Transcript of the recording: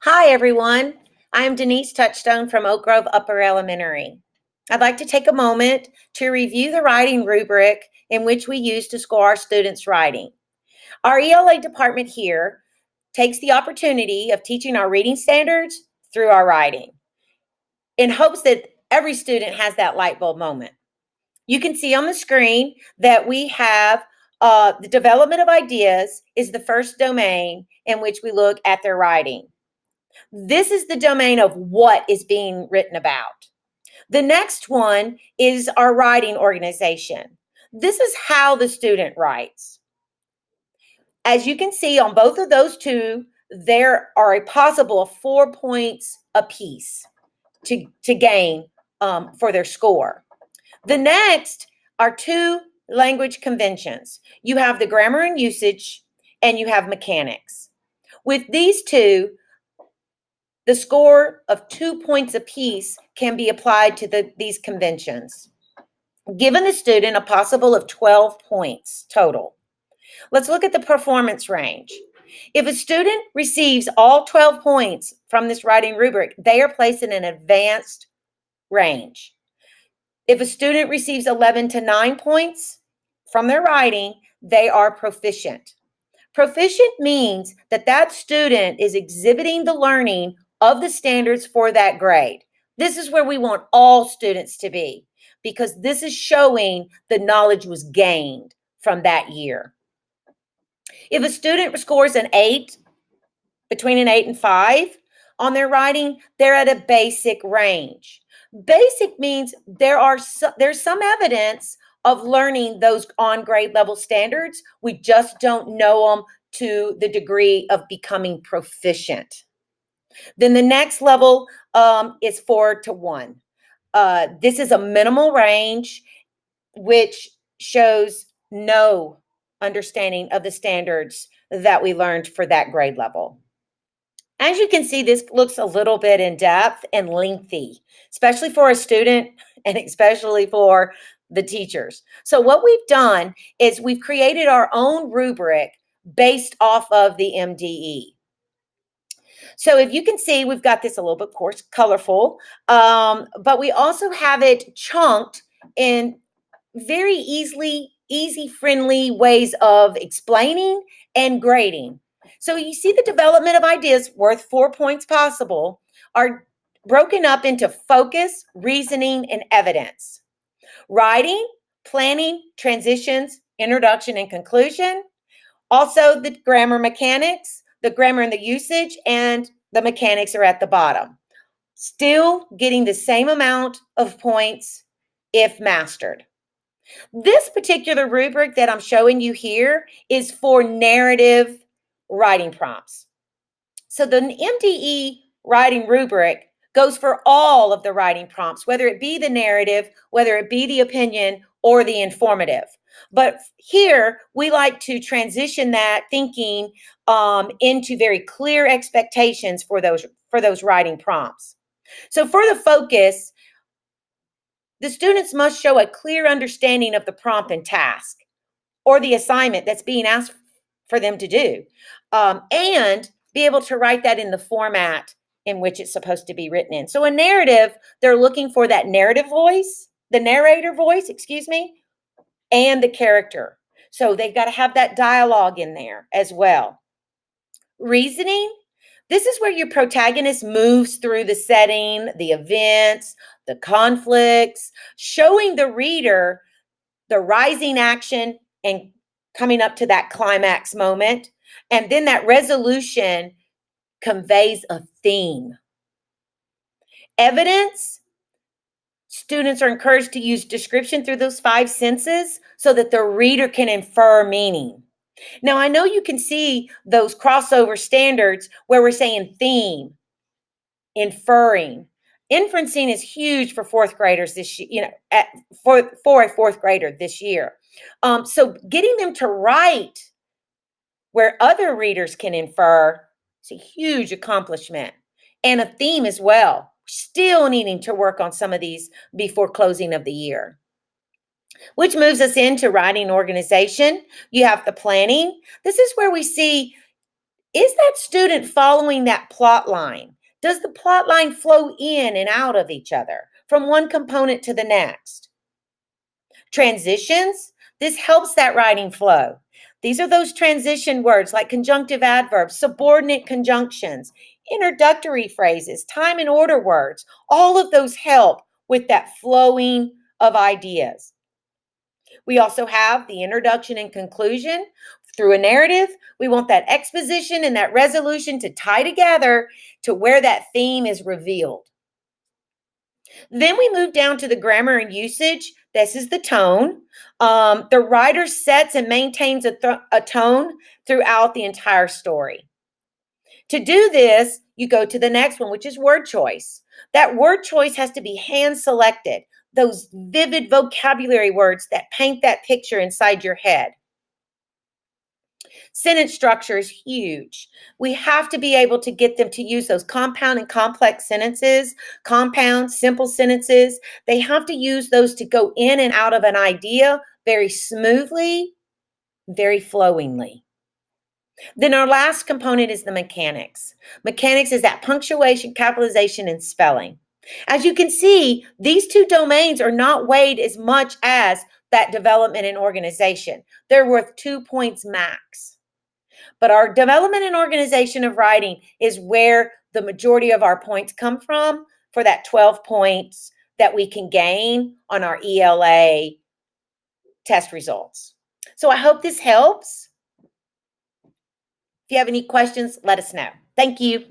Hi, everyone. I am Denise Touchstone from Oak Grove Upper Elementary. I'd like to take a moment to review the writing rubric in which we use to score our students' writing. Our ELA department here takes the opportunity of teaching our reading standards through our writing in hopes that every student has that light bulb moment. You can see on the screen that we have the development of ideas is the first domain in which we look at their writing. This is the domain of what is being written about. The next one is our writing organization. This is how the student writes. As you can see on both of those two, there are a possible 4 points apiece to gain for their score. The next are two language conventions. You have the grammar and usage, and you have mechanics. With these two, the score of 2 points apiece can be applied to these conventions, giving the student a possible of 12 points total. Let's look at the performance range. If a student receives all 12 points from this writing rubric, they are placed in an advanced range. If a student receives 11 to 9 points from their writing, they are proficient. Proficient means that that student is exhibiting the learning of the standards for that grade. This is where we want all students to be, because this is showing the knowledge was gained from that year. If a student scores an 8, between an 8 and 5 on their writing, they're at a basic range. Basic means there's some evidence of learning those on grade level standards. We just don't know them to the degree of becoming proficient. Then the next level is 4 to 1. This is a minimal range, which shows no understanding of the standards that we learned for that grade level. As you can see, this looks a little bit in depth and lengthy, especially for a student and especially for the teachers. So what we've done is we've created our own rubric based off of the MDE. So if you can see, we've got this a little bit, of course, colorful, but we also have it chunked in very easy, friendly ways of explaining and grading. So you see the development of ideas worth 4 points possible are broken up into focus, reasoning, and evidence. Writing, planning, transitions, introduction, and conclusion. Also the grammar mechanics, the grammar and the usage, and the mechanics are at the bottom. Still getting the same amount of points if mastered. This particular rubric that I'm showing you here is for narrative writing prompts. So the MDE writing rubric goes for all of the writing prompts, whether it be the narrative, whether it be the opinion, or the informative. But here we like to transition that thinking into very clear expectations for those writing prompts. So for the focus, the students must show a clear understanding of the prompt and task or the assignment that's being asked for them to do, and be able to write that in the format in which it's supposed to be written in. So a narrative, they're looking for that narrative voice, the narrator voice, excuse me, and the character. So they've got to have that dialogue in there as well. Reasoning, this is where your protagonist moves through the setting, the events, the conflicts, showing the reader the rising action and coming up to that climax moment. And then that resolution conveys a theme. Evidence, students are encouraged to use description through those 5 senses so that the reader can infer meaning. Now, I know you can see those crossover standards where we're saying theme, inferring. Inferencing is huge for 4th graders this year, for a 4th grader this year. So getting them to write where other readers can infer is a huge accomplishment, and a theme as well. Still needing to work on some of these before closing of the year. Which moves us into writing organization. You have the planning. This is where we see Is that student following that plot line? Does the plot line flow in and out of each other from one component to the next? Transitions, this helps that writing flow. These are those transition words like conjunctive adverbs, subordinate conjunctions, introductory phrases, time and order words. All of those help with that flowing of ideas. We also have the introduction and conclusion. Through a narrative, we want that exposition and that resolution to tie together to where that theme is revealed. Then we move down to the grammar and usage. This is the tone. The writer sets and maintains a tone throughout the entire story. To do this, you go to the next one, which is word choice. That word choice has to be hand selected, those vivid vocabulary words that paint that picture inside your head. Sentence structure is huge. We have to be able to get them to use those compound and complex sentences, compound, simple sentences. They have to use those to go in and out of an idea very smoothly, very flowingly. Then our last component is the mechanics. Mechanics is that punctuation, capitalization, and spelling. As you can see, these two domains are not weighed as much as that development and organization. They're worth 2 points max. But our development and organization of writing is where the majority of our points come from for that 12 points that we can gain on our ELA test results. So I hope this helps. If you have any questions, let us know. Thank you.